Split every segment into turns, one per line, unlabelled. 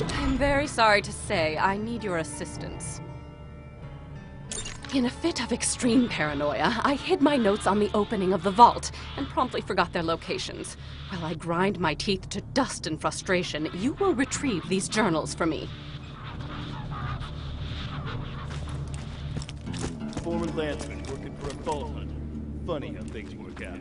I'm very sorry to say I need your assistance. In a fit of extreme paranoia, I hid my notes on the opening of the vault and promptly forgot their locations. While I grind my teeth to dust in frustration, you will retrieve these journals for me.
Former landsman working for a vault hunter. Funny how things work out.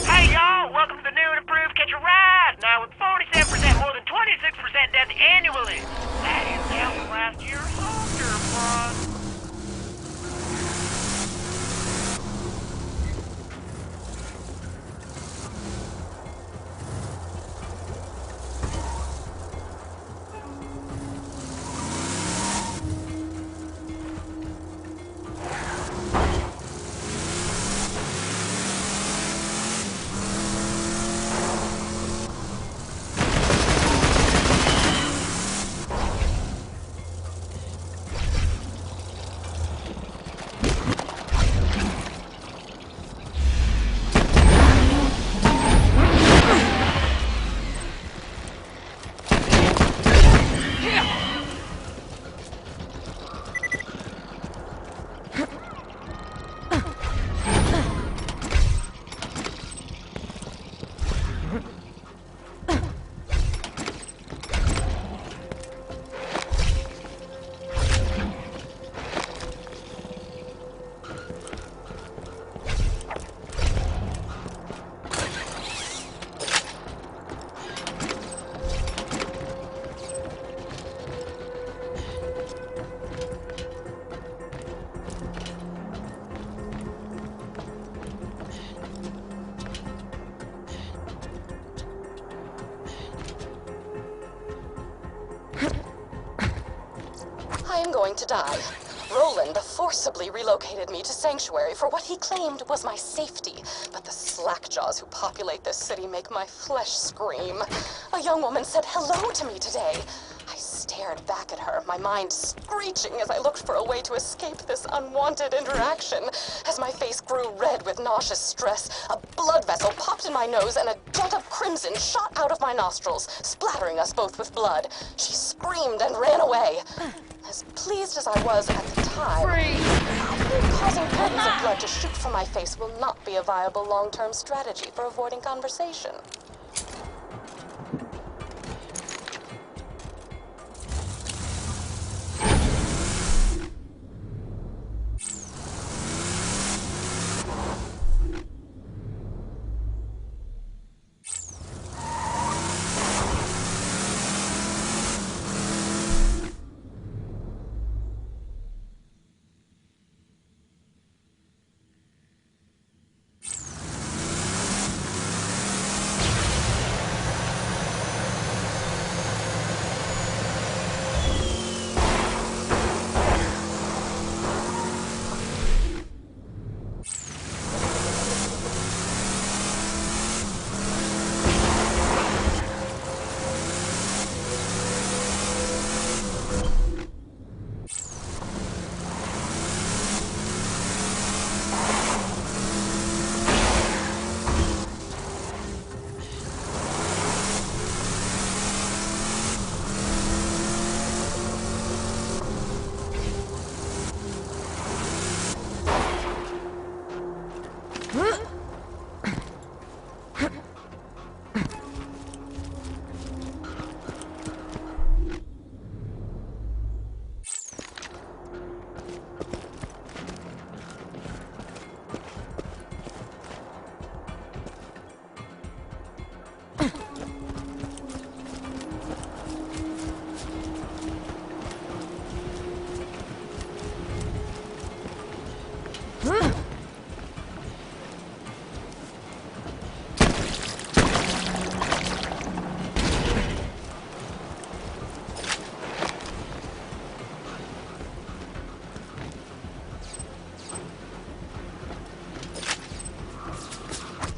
Hey y'all, welcome to the new and improved Catch a Ride, now with 47% more than 26% death annually. That is down from last year's soldier price.
am going to die. Roland forcibly relocated me to Sanctuary for what he claimed was my safety, but the slackjaws who populate this city make my flesh scream. A young woman said hello to me today. I stared back at her, my mind screeching as I looked for a way to escape this unwanted interaction. As my face grew red with nauseous stress, a blood vessel popped in my nose and a jet of crimson shot out of my nostrils, splattering us both with blood. She screamed and ran away. As pleased as I was at the time, I think causing patterns of blood to shoot from my face will not be a viable long-term strategy for avoiding conversation.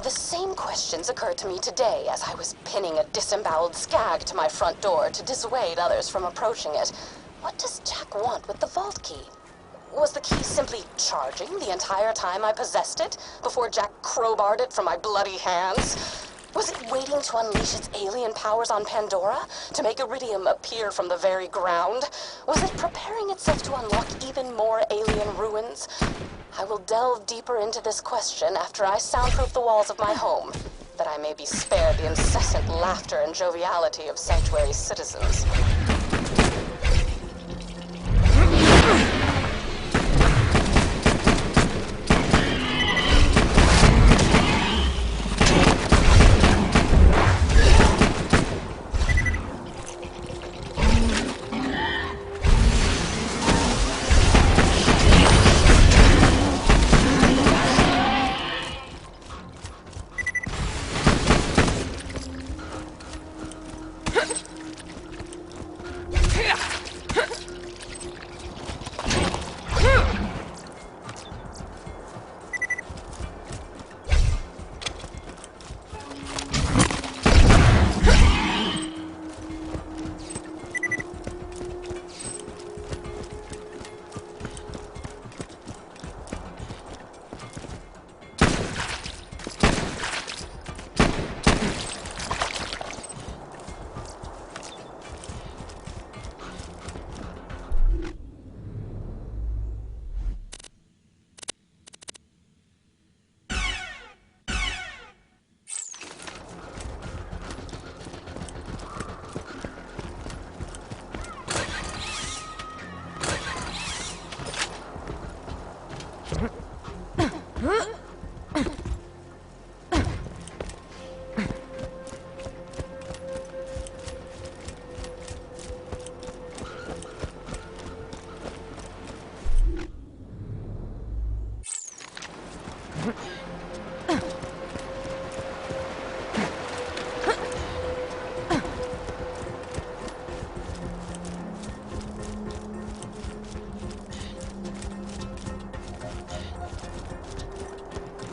The same questions occurred to me today as I was pinning a disemboweled skag to my front door to dissuade others from approaching it. What does Jack want with the vault key? Was the key simply charging the entire time I possessed it before Jack crowbarred it from my bloody hands? Was it waiting to unleash its alien powers on Pandora to make Iridium appear from the very ground? Was it preparing itself to unlock even more alien ruins? I will delve deeper into this question after I soundproof the walls of my home, that I may be spared the incessant laughter and joviality of Sanctuary's citizens.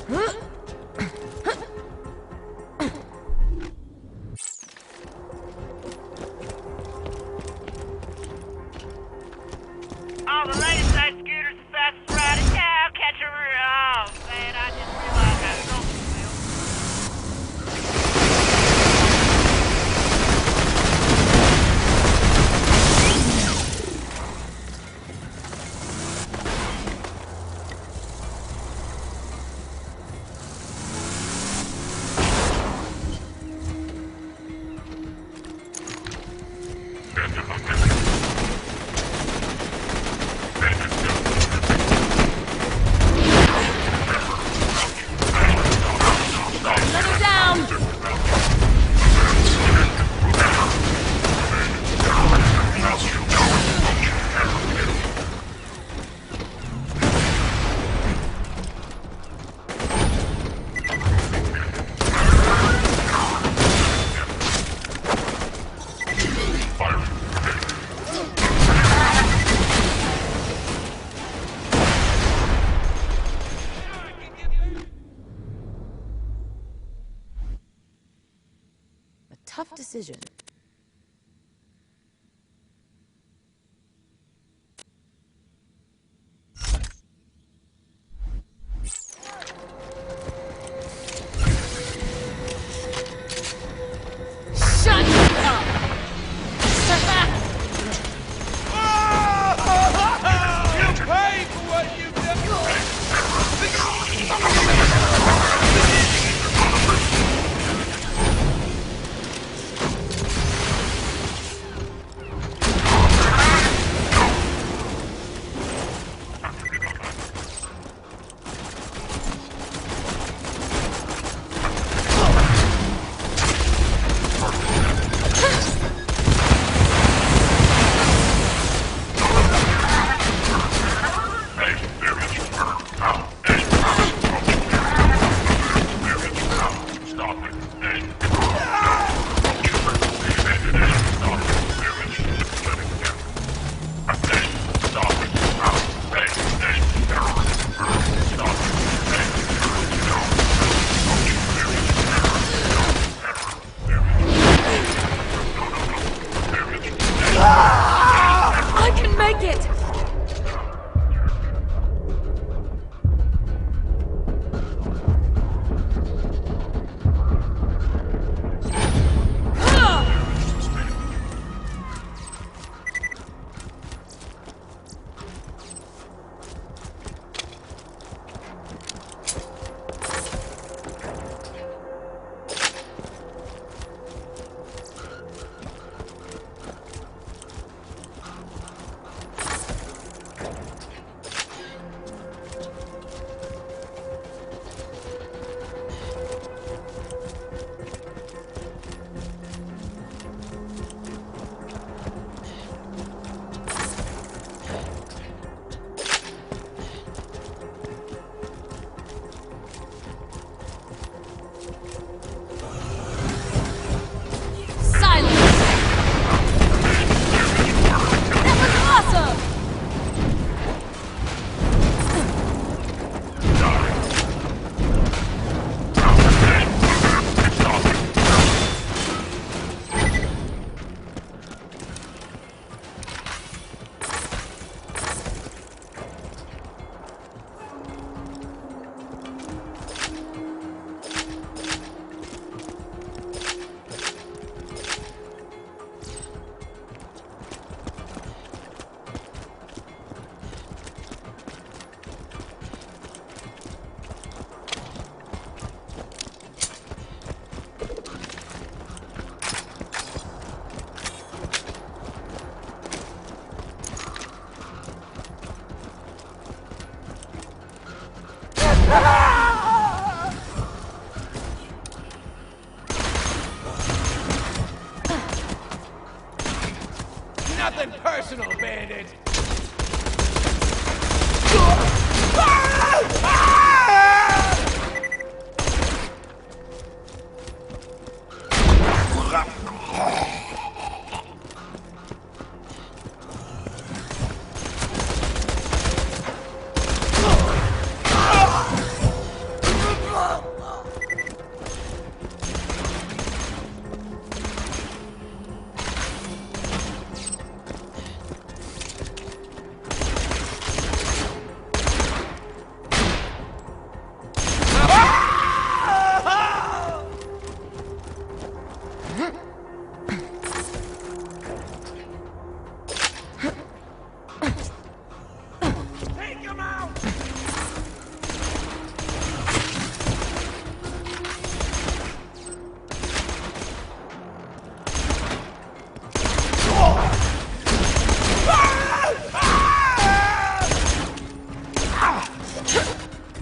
Oh, the latest size scooter's the fastest ride in town. Catch a oh man, I just realized I stole some wheels.
Another down!
A tough decision.
Shut up!
You pay for what you did!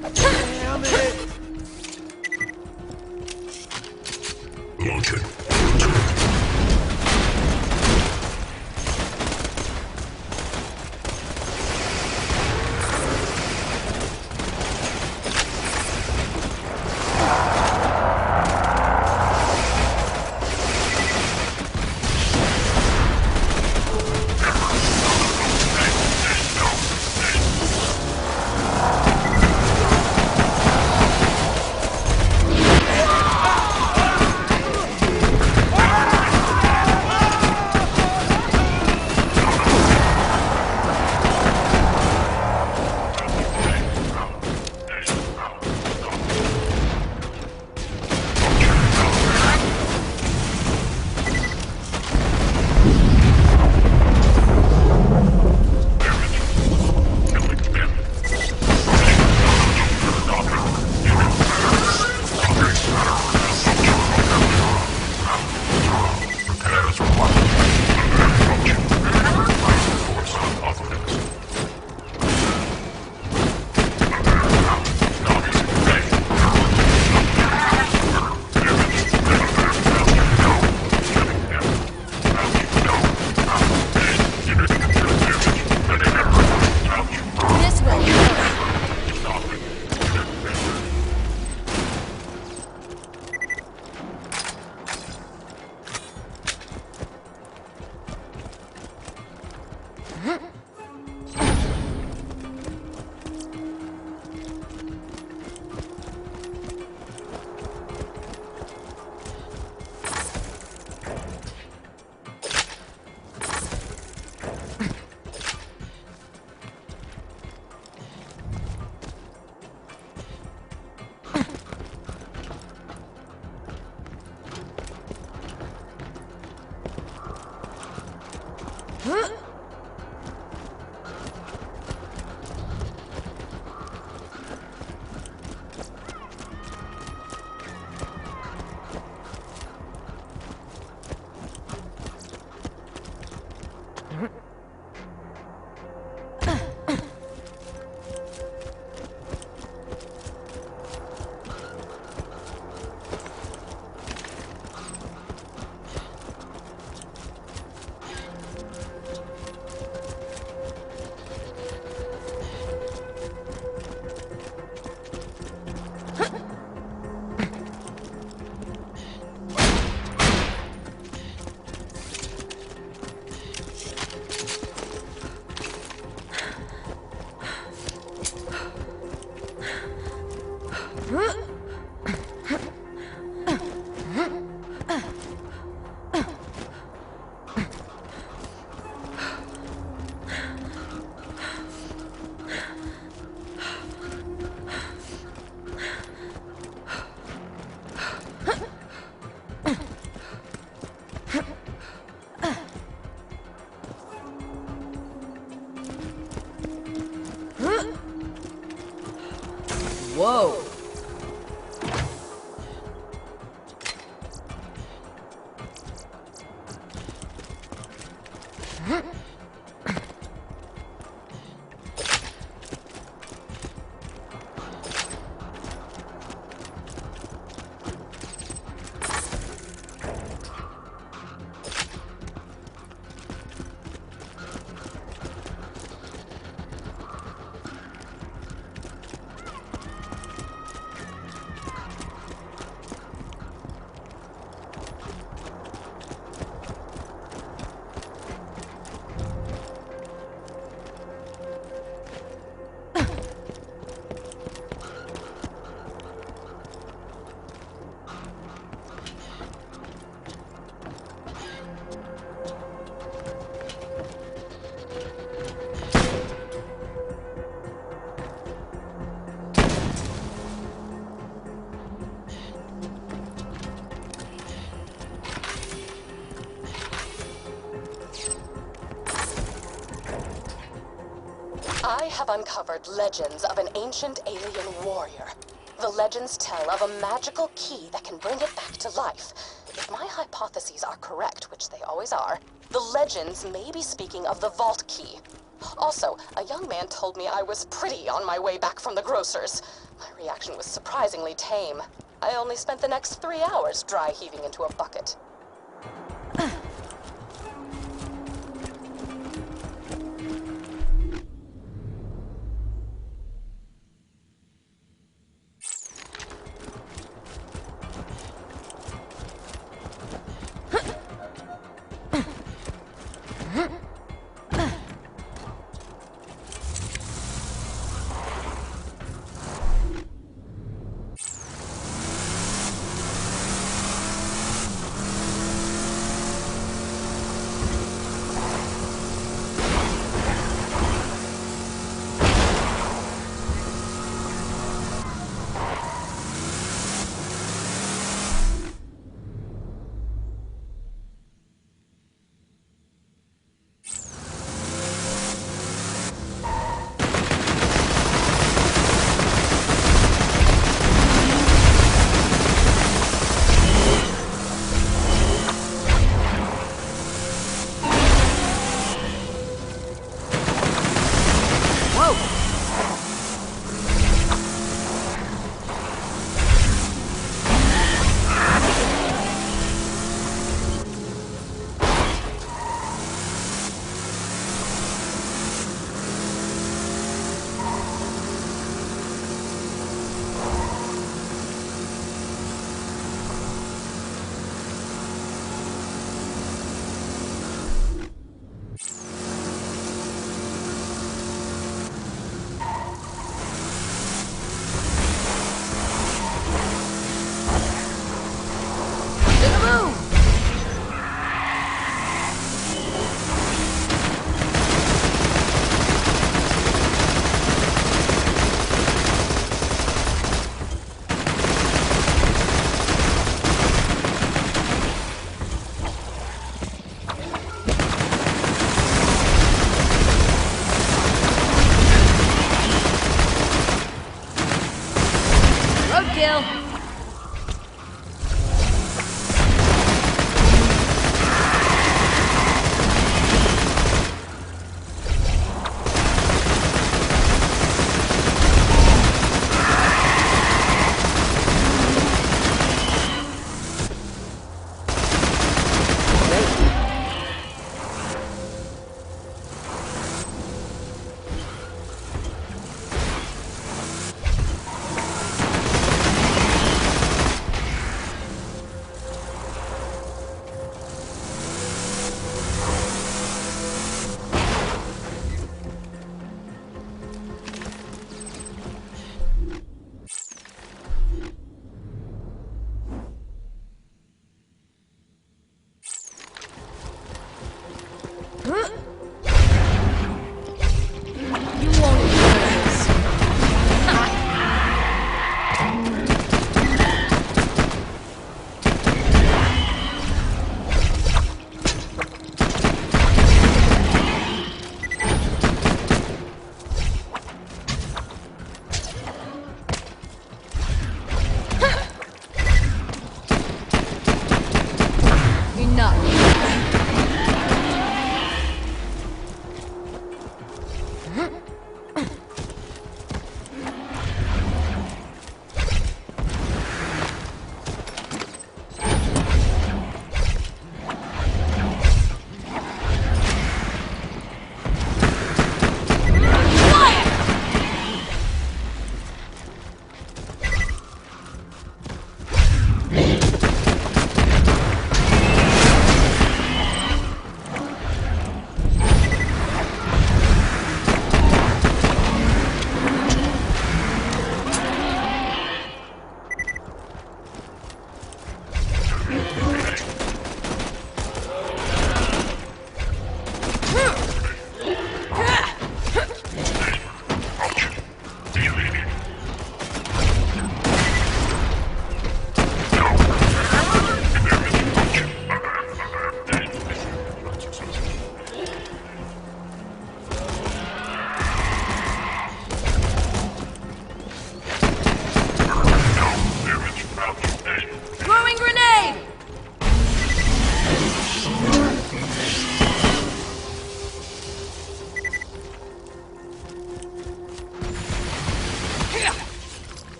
Damn it!
Launch it.
Whoa!
I have uncovered legends of an ancient alien warrior. The legends tell of a magical key that can bring it back to life. If my hypotheses are correct, which they always are, the legends may be speaking of the vault key. Also, a young man told me I was pretty on my way back from the grocer's. reaction was surprisingly tame. I only spent the next 3 hours dry heaving into a bucket.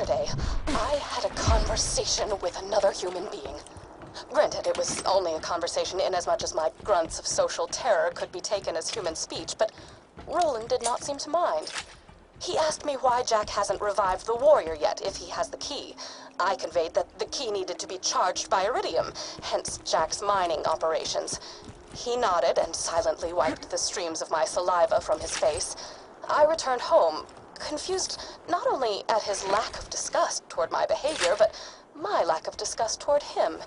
Yesterday, I had a conversation with another human being. Granted, it was only a conversation inasmuch as my grunts of social terror could be taken as human speech, but Roland did not seem to mind. He asked me why Jack hasn't revived the warrior yet, if he has the key. I conveyed that the key needed to be charged by iridium, hence Jack's mining operations. He nodded and silently wiped the streams of my saliva from his face. I returned home, confused not only at his lack of disgust toward my behavior, but my lack of disgust toward him.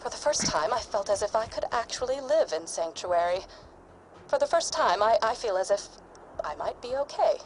For the first time, I felt as if I could actually live in Sanctuary. For the first time, I feel as if I might be okay.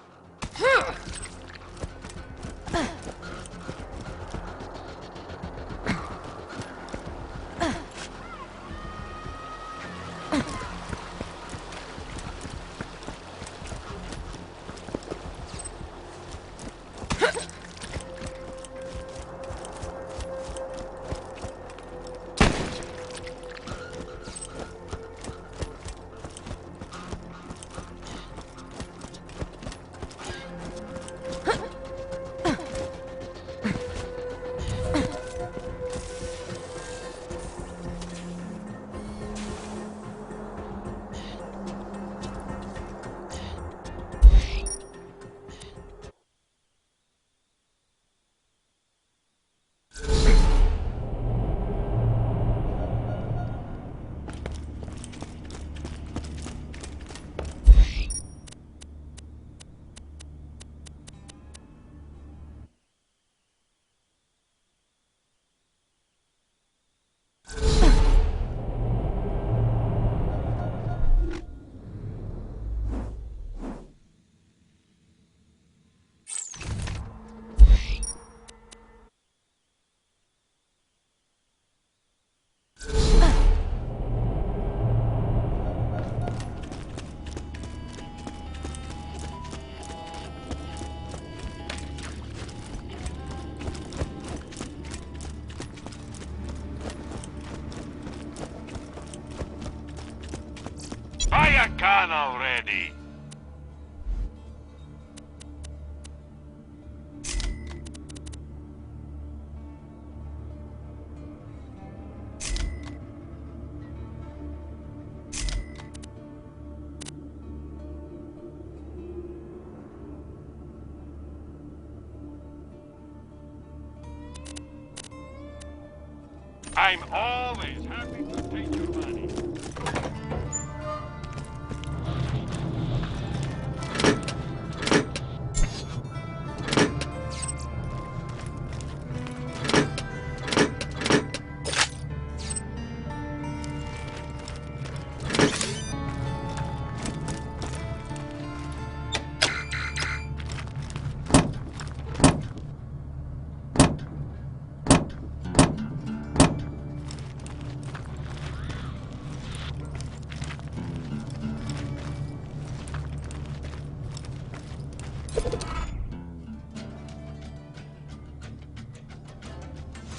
I can already. I'm always happy to take your money.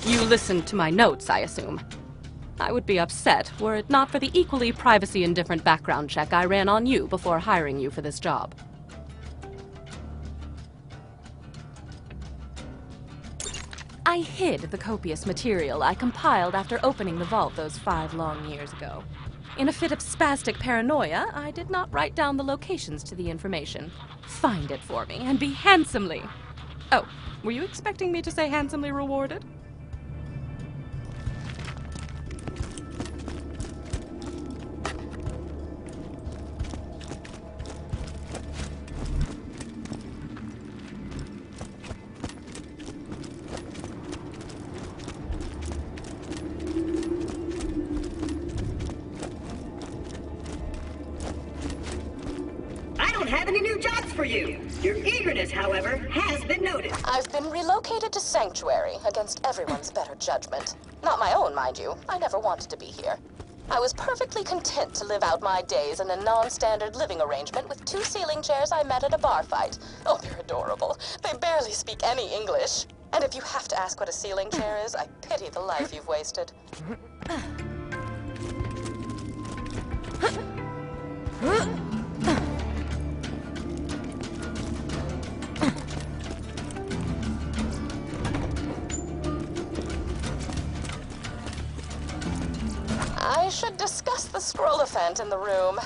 You listened to my notes, I assume. I would be upset were it not for the equally privacy-indifferent background check I ran on you before hiring you for this job. I hid the copious material I compiled after opening the vault those 5 long years ago. In a fit of spastic paranoia, I did not write down the locations to the information. Find it for me and be handsomely... Oh, were you expecting me to say handsomely rewarded?
Have any new jobs for you. Your eagerness, however, has been noted.
I've been relocated to Sanctuary against everyone's better judgment. Not my own, mind you. I never wanted to be here. I was perfectly content to live out my days in a non-standard living arrangement with 2 ceiling chairs I met at a bar fight. Oh, they're adorable. They barely speak any English. And if you have to ask what a ceiling chair is, I pity the life you've wasted. I should discuss the scroll event in the room.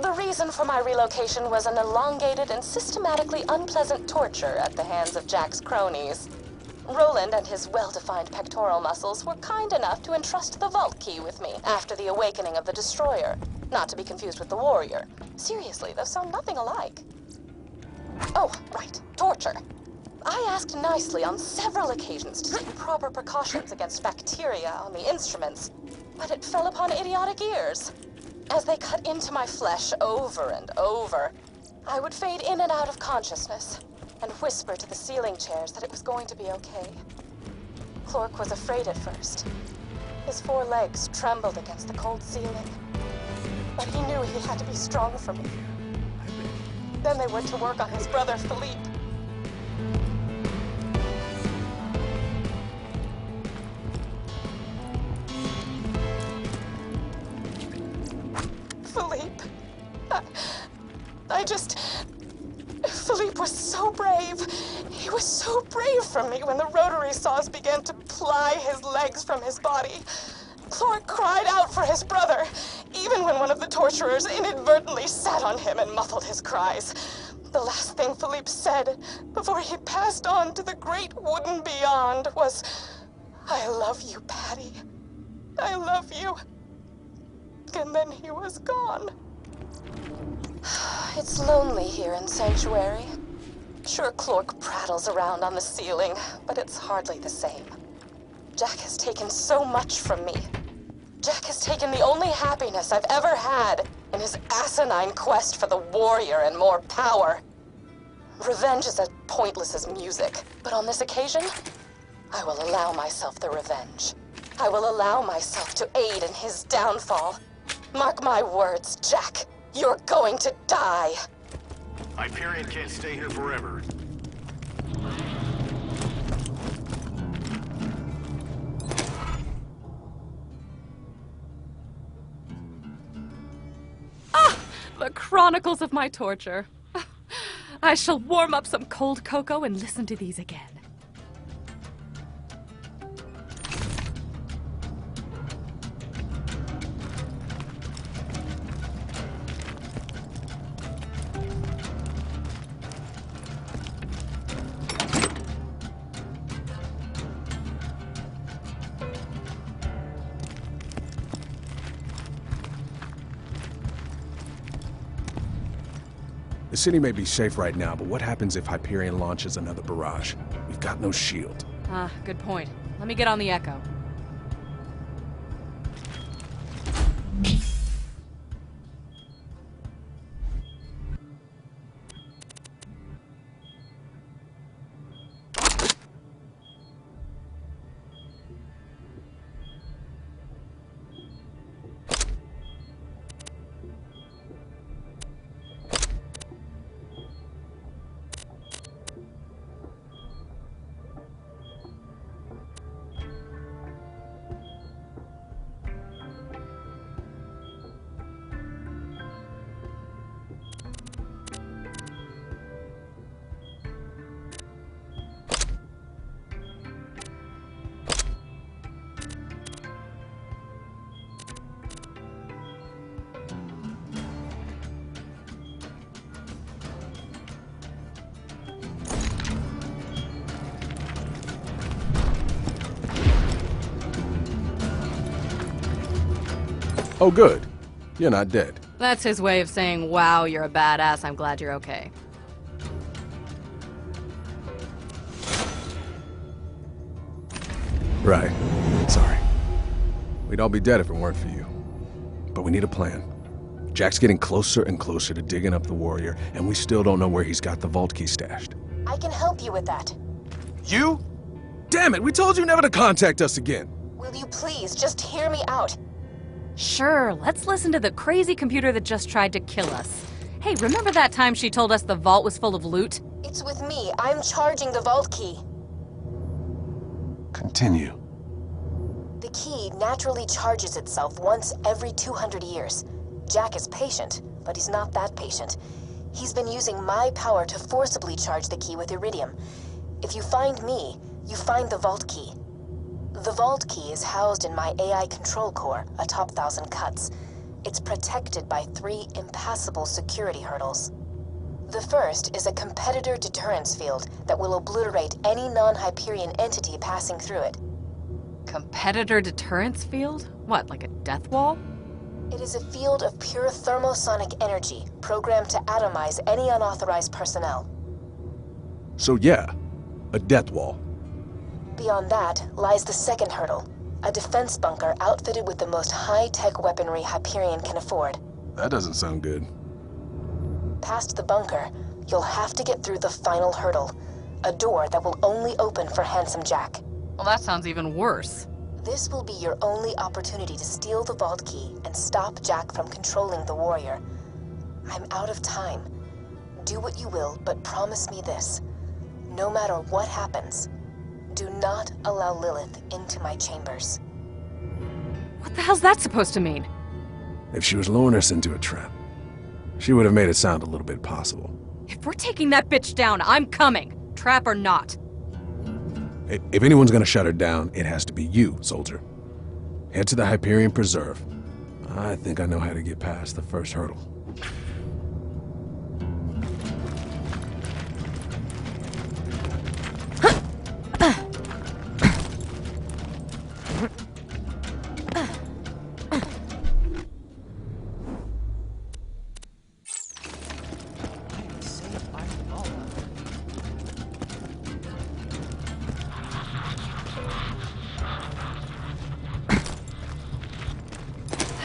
The reason for my relocation was an elongated and systematically unpleasant torture at the hands of Jack's cronies. Roland and his well-defined pectoral muscles were kind enough to entrust the vault key with me after the awakening of the Destroyer. Not to be confused with the Warrior. Seriously, those sound nothing alike. Oh, right. Torture. I asked nicely on several occasions to take proper precautions against bacteria on the instruments, but it fell upon idiotic ears. As they cut into my flesh over and over, I would fade in and out of consciousness and whisper to the ceiling chairs that it was going to be okay. Clork was afraid at first. His 4 legs trembled against the cold ceiling. But he knew he had to be strong for me. Then they went to work on his brother, Philippe. Philippe was so brave. He was so brave for me when the rotary saws began to ply his legs from his body. Clork cried out for his brother, even when one of the torturers inadvertently sat on him and muffled his cries. The last thing Philippe said before he passed on to the great wooden beyond was, "I love you, Patty. I love you." And then he was gone. It's lonely here in Sanctuary. Sure, Clork prattles around on the ceiling, but it's hardly the same. Jack has taken so much from me. Jack has taken the only happiness I've ever had in his asinine quest for the warrior and more power. Revenge is as pointless as music, but on this occasion, I will allow myself the revenge. I will allow myself to aid in his downfall. Mark my words, Jack. You're going to die.
Hyperion can't stay here forever.
The Chronicles of my torture. I shall warm up some cold cocoa and listen to these again.
The city may be safe right now, but what happens if Hyperion launches another barrage? We've got no shield.
Good point. Let me get on the Echo.
Oh, good. You're not dead.
That's his way of saying, wow, you're a badass, I'm glad you're okay.
Right. Sorry. We'd all be dead if it weren't for you. But we need a plan. Jack's getting closer and closer to digging up the warrior, and we still don't know where he's got the vault key stashed.
I can help you with that.
You? Damn it, we told you never to contact us again.
Will you please just hear me out? Sure, let's listen to the crazy computer that just tried to kill us. Hey, remember that time she told us the vault was full of loot? It's with me. I'm charging the vault key.
Continue.
The key naturally charges itself once every 200 years. Jack is patient, but he's not that patient. He's been using my power to forcibly charge the key with iridium. If you find me, you find the vault key.
The vault key is housed in my AI control core atop Thousand Cuts. It's protected by 3 impassable security hurdles. The first is a competitor deterrence field that will obliterate any non-Hyperion entity passing through it.
Competitor deterrence field? What, like a death wall?
It is a field of pure thermosonic energy programmed to atomize any unauthorized personnel.
So yeah, a death wall.
Beyond that lies the second hurdle, a defense bunker outfitted with the most high-tech weaponry Hyperion can afford.
That doesn't sound good.
Past the bunker, you'll have to get through the final hurdle, a door that will only open for Handsome Jack.
Well, that sounds even worse.
This will be your only opportunity to steal the vault key and stop Jack from controlling the warrior. I'm out of time. Do what you will, but promise me this. No matter what happens, do not allow Lilith into my chambers.
What the hell's that supposed to mean?
If she was luring us into a trap, she would have made it sound a little bit possible.
If we're taking that bitch down, I'm coming. Trap or not.
If anyone's gonna shut her down, it has to be you, soldier. Head to the Hyperion Preserve. I think I know how to get past the first hurdle.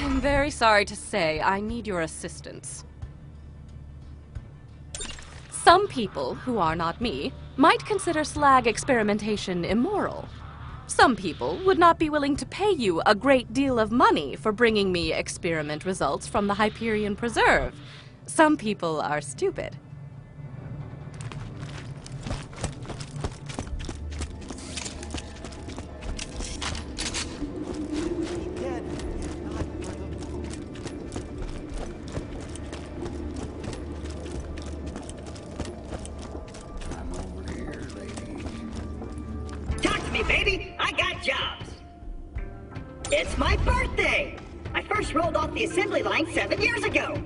I'm very sorry to say I need your assistance. Some people, who are not me, might consider slag experimentation immoral. Some people would not be willing to pay you a great deal of money for bringing me experiment results from the Hyperion Preserve. Some people are stupid.
Baby, I got jobs. It's my birthday. I first rolled off the assembly line 7 years ago.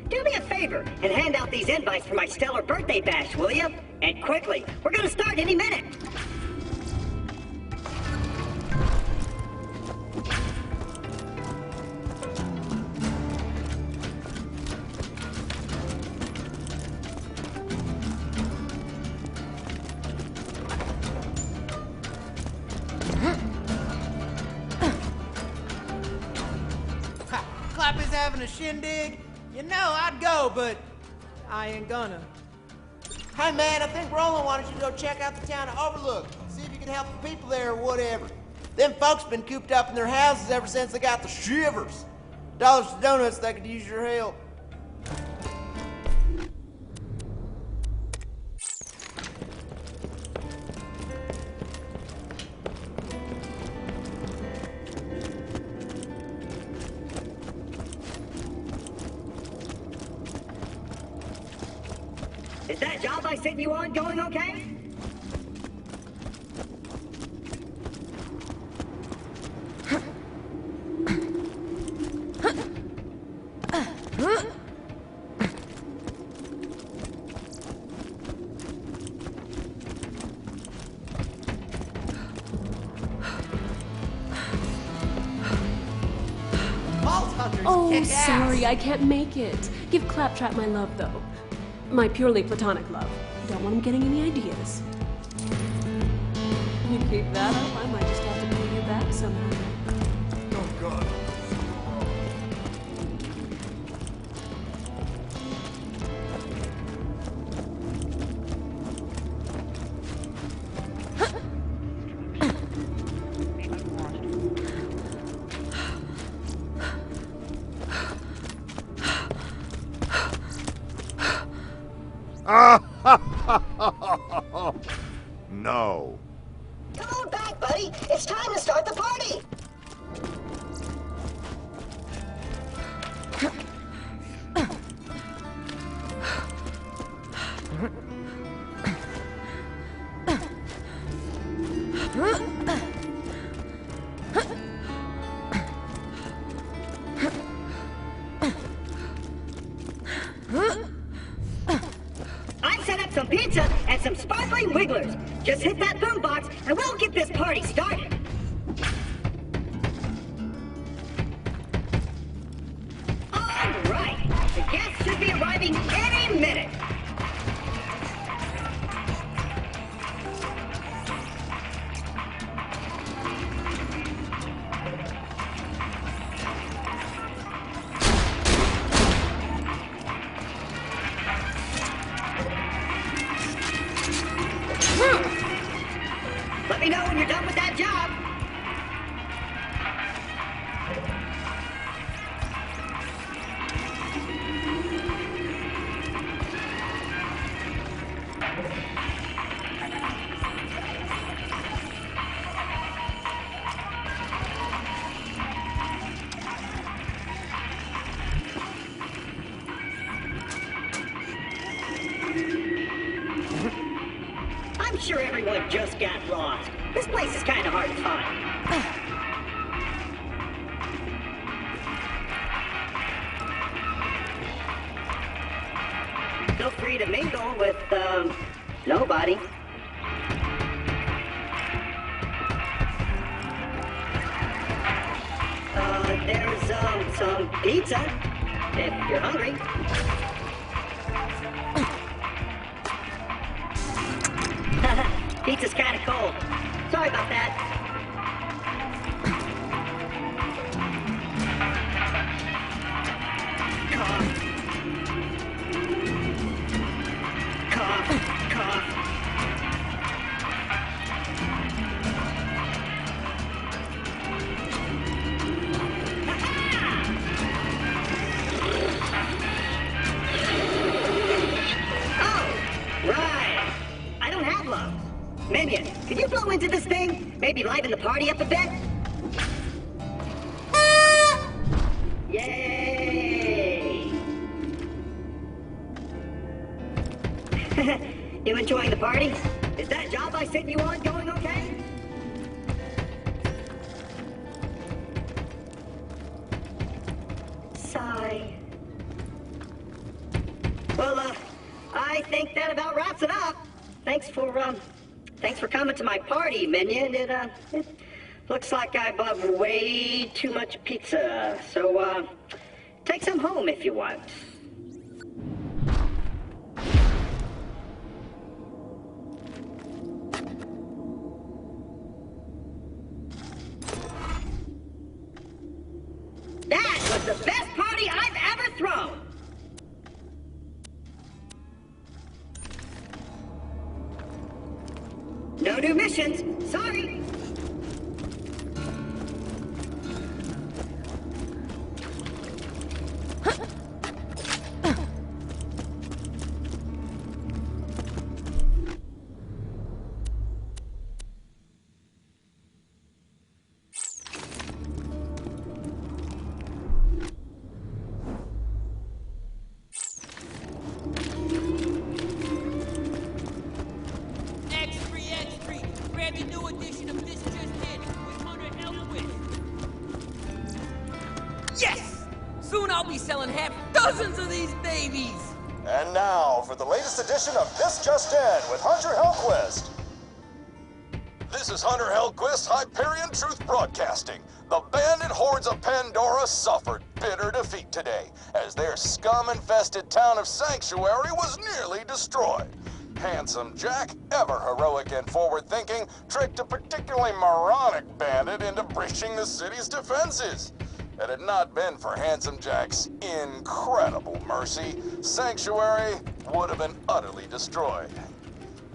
Do me a favor and hand out these invites for my stellar birthday bash, will you? And quickly, we're gonna start any minute.
Clappy's having a shindig? You know, I'd go, but I ain't gonna. Hey man, I think Roland wanted you to go check out the town of Overlook. See if you can help the people there or whatever. Them folks been cooped up in their houses ever since they got the shivers. Dollars to donuts, they could use your help.
Is that job I sent you on going okay?
Oh, sorry, I can't make it. Give Claptrap my love, though. My purely platonic love. Don't want him getting any ideas. You keep that up, I might just have to pay you back somehow.
Oh, God. No.
Come on back, buddy. It's time to start the party.
Hey, Wigglers, just hit that boombox and we'll get this party started. All right, the guests should be arriving any minute. Let me know when you're done with that job. I'm sure everyone just got lost. This place is kind of hard to find. Feel free to mingle with, nobody. There's, some pizza, if you're hungry. Pizza's kind of cold. Sorry about that. Cough. Cough. Cough. Oh, right. I don't have lungs. Minion, can you blow into this thing? Maybe liven the party up a bit? Yay! You enjoying the party? Is that job I sent you on going okay? Sigh. Well, I think that about wraps it up. Thanks for coming to my party, Minion. It looks like I bought way too much pizza. So, take some home if you want. That was the best party I've ever thrown! No new missions. Sorry.
Soon I'll be selling half dozens of these babies!
And now for the latest edition of This Just In with Hunter Hellquist. This is Hunter Hellquist, Hyperion Truth Broadcasting. The bandit hordes of Pandora suffered bitter defeat today, as their scum-infested town of Sanctuary was nearly destroyed. Handsome Jack, ever heroic and forward-thinking, tricked a particularly moronic bandit into breaching the city's defenses. Had it not been for Handsome Jack's incredible mercy, Sanctuary would have been utterly destroyed.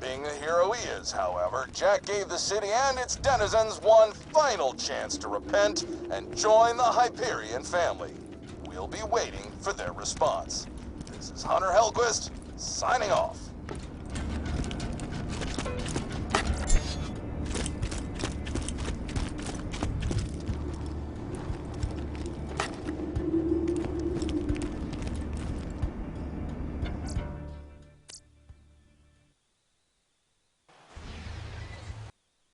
Being the hero he is, however, Jack gave the city and its denizens one final chance to repent and join the Hyperion family. We'll be waiting for their response. This is Hunter Hellquist, signing off.